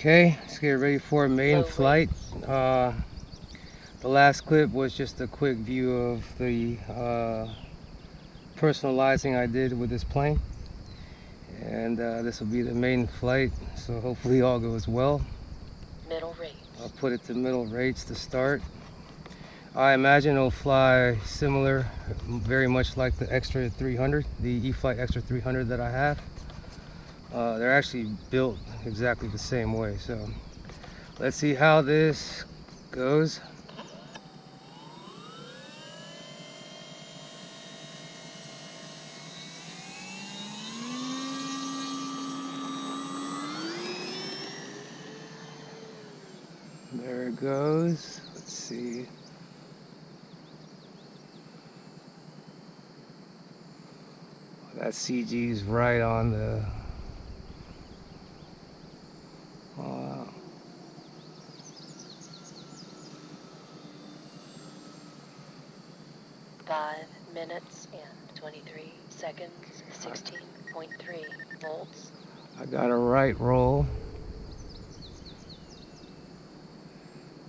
Okay, let's get ready for main flight. The last clip was just a quick view of the personalizing I did with this plane, and this will be the main flight, so hopefully all goes well. Middle rates. I'll put it to middle rates to start. I imagine it'll fly similar, very much like the Extra 300, the E-flite Extra 300 that I have. They're actually built exactly the same way, so let's see how this goes. There it goes. Let's see. That CG's right on the... Oh, wow. Five minutes and 23 seconds, 16.3 volts. I got a right roll.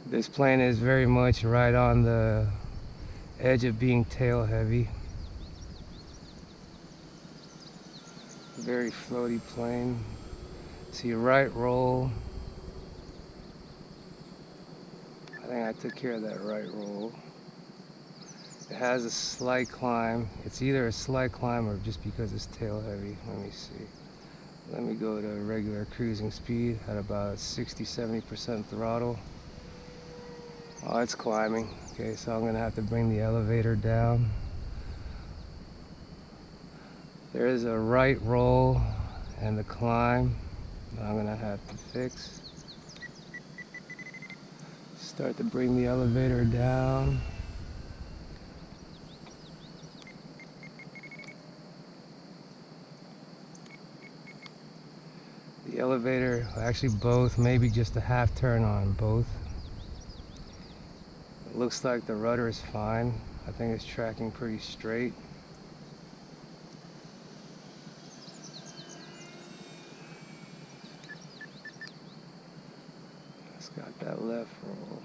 This plane is very much right on the edge of being tail heavy. Very floaty plane. See, right roll. I think I took care of that right roll. It has a slight climb. It's either a slight climb or just because it's tail heavy. Let me see. Let me go to regular cruising speed at about 60-70% throttle. Oh, it's climbing. Okay, so I'm gonna have to bring the elevator down. There is a right roll and the climb that I'm gonna have to fix. Start to bring the elevator down. The elevator, actually both, maybe just a half turn on both. It looks like the rudder is fine. I think it's tracking pretty straight. It's got that left roll.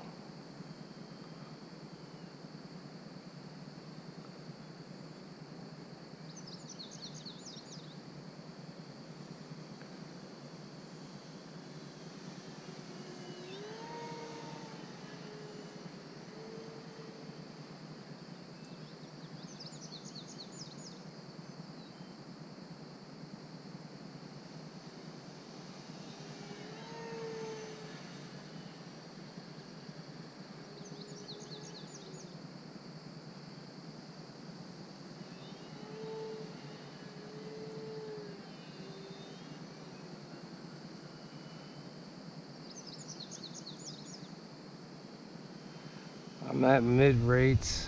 I'm at mid rates,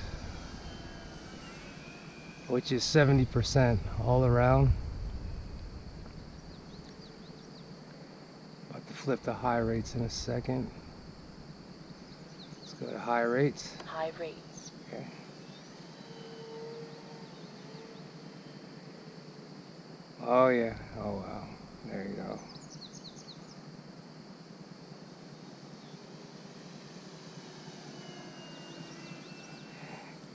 which is 70% all around. About to flip to high rates in a second. Let's go to high rates. High rates. Okay. Oh yeah. Oh wow. There you go.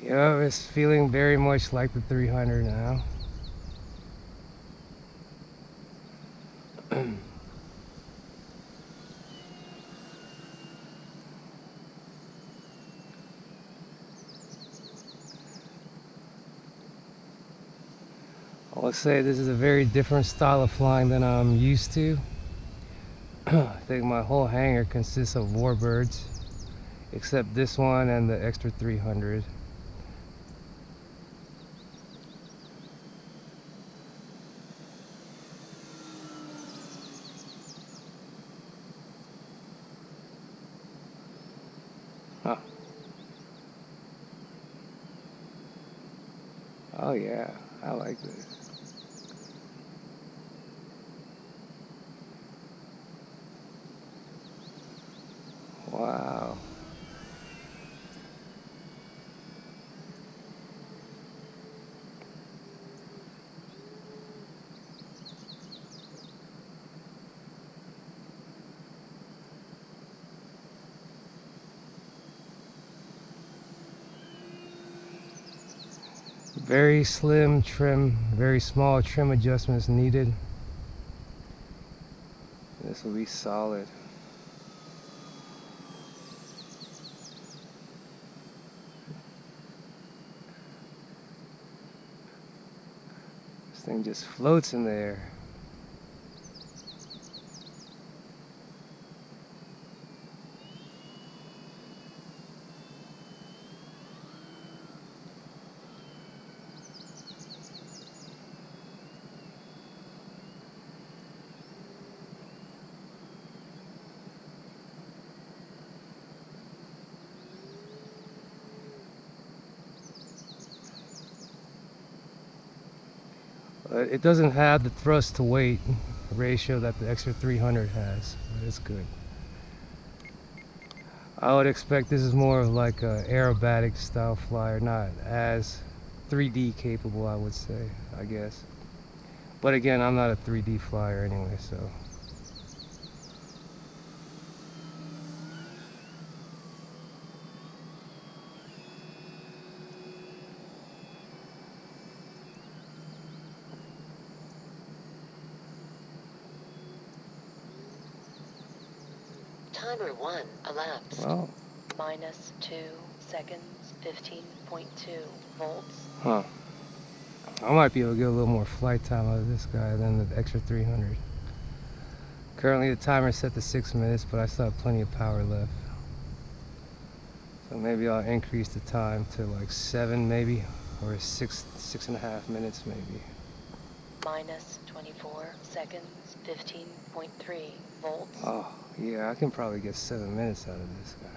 Yeah, it's feeling very much like the 300 now. I would say this is a very different style of flying than I'm used to. I think my whole hangar consists of warbirds, except this one and the Extra 300. Huh. Oh yeah, I like this. Wow. Very slim trim, very small trim adjustments needed. This will be solid. This thing just floats in the air. It doesn't have the thrust to weight ratio that the extra 300 has, but it's good. I would expect this is more of like a aerobatic style flyer, not as 3D capable, I would say, I guess. But again, I'm not a 3D flyer anyway, so. Timer 1 elapsed. Well, Minus 2 seconds, 15.2 volts. huh. I might be able to get a little more flight time out of this guy than the extra 300. Currently the timer is set to 6 minutes, but I still have plenty of power left. So maybe I'll increase the time to like 7 maybe, or 6.5 minutes maybe. Minus 24 seconds, 15.3 volts. Oh, yeah, I can probably get 7 minutes out of this guy.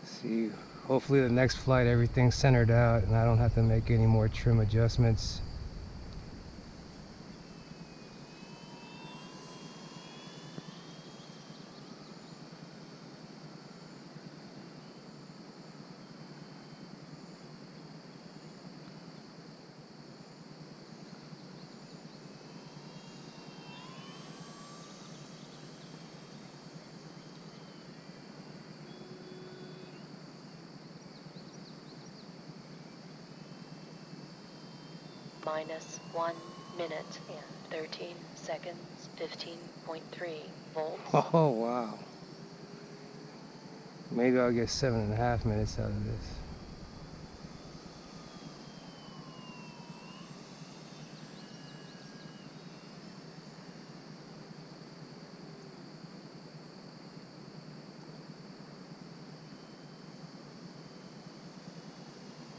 See, hopefully the next flight everything's centered out and I don't have to make any more trim adjustments. Minus 1 minute and 13 seconds, 15.3 volts. Oh, wow. Maybe I'll get 7.5 minutes out of this.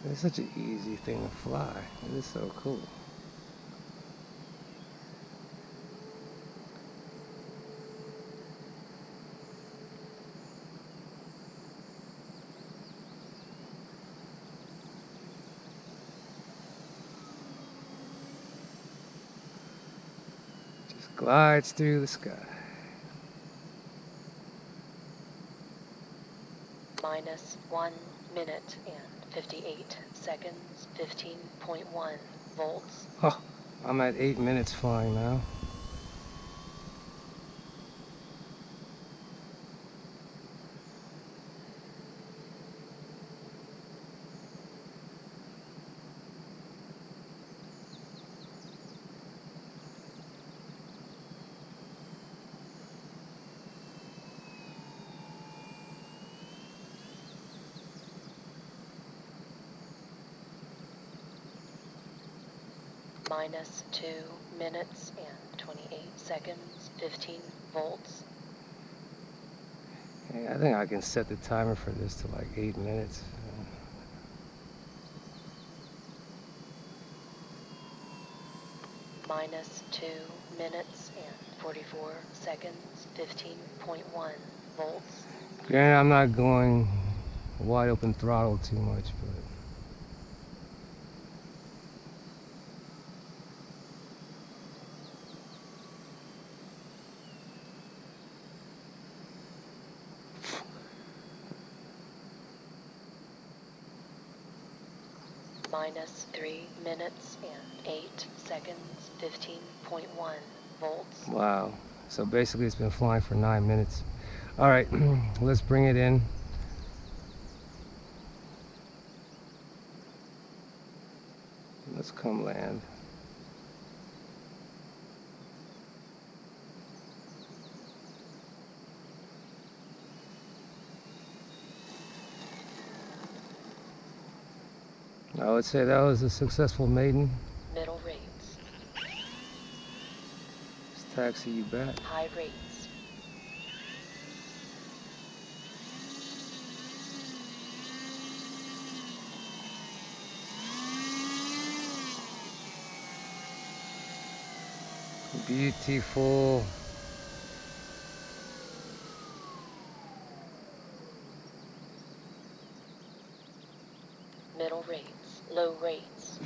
It's such an easy thing to fly. It is so cool. Just glides through the sky. Minus 1 minute and 58 seconds, 15.1 volts. Oh, I'm at 8 minutes flying now. Minus 2 minutes and 28 seconds, 15 volts. Yeah, I think I can set the timer for this to like 8 minutes. Minus 2 minutes and 44 seconds, 15.1 volts. Granted, I'm not going wide open throttle too much, but minus 3 minutes and 8 seconds, 15.1 volts. Wow. So basically it's been flying for 9 minutes. All right, let's bring it in. Let's come land. I would say that was a successful Maiden. Middle rates. Let's taxi you back. High rates. Beautiful. Middle rates. Low rates.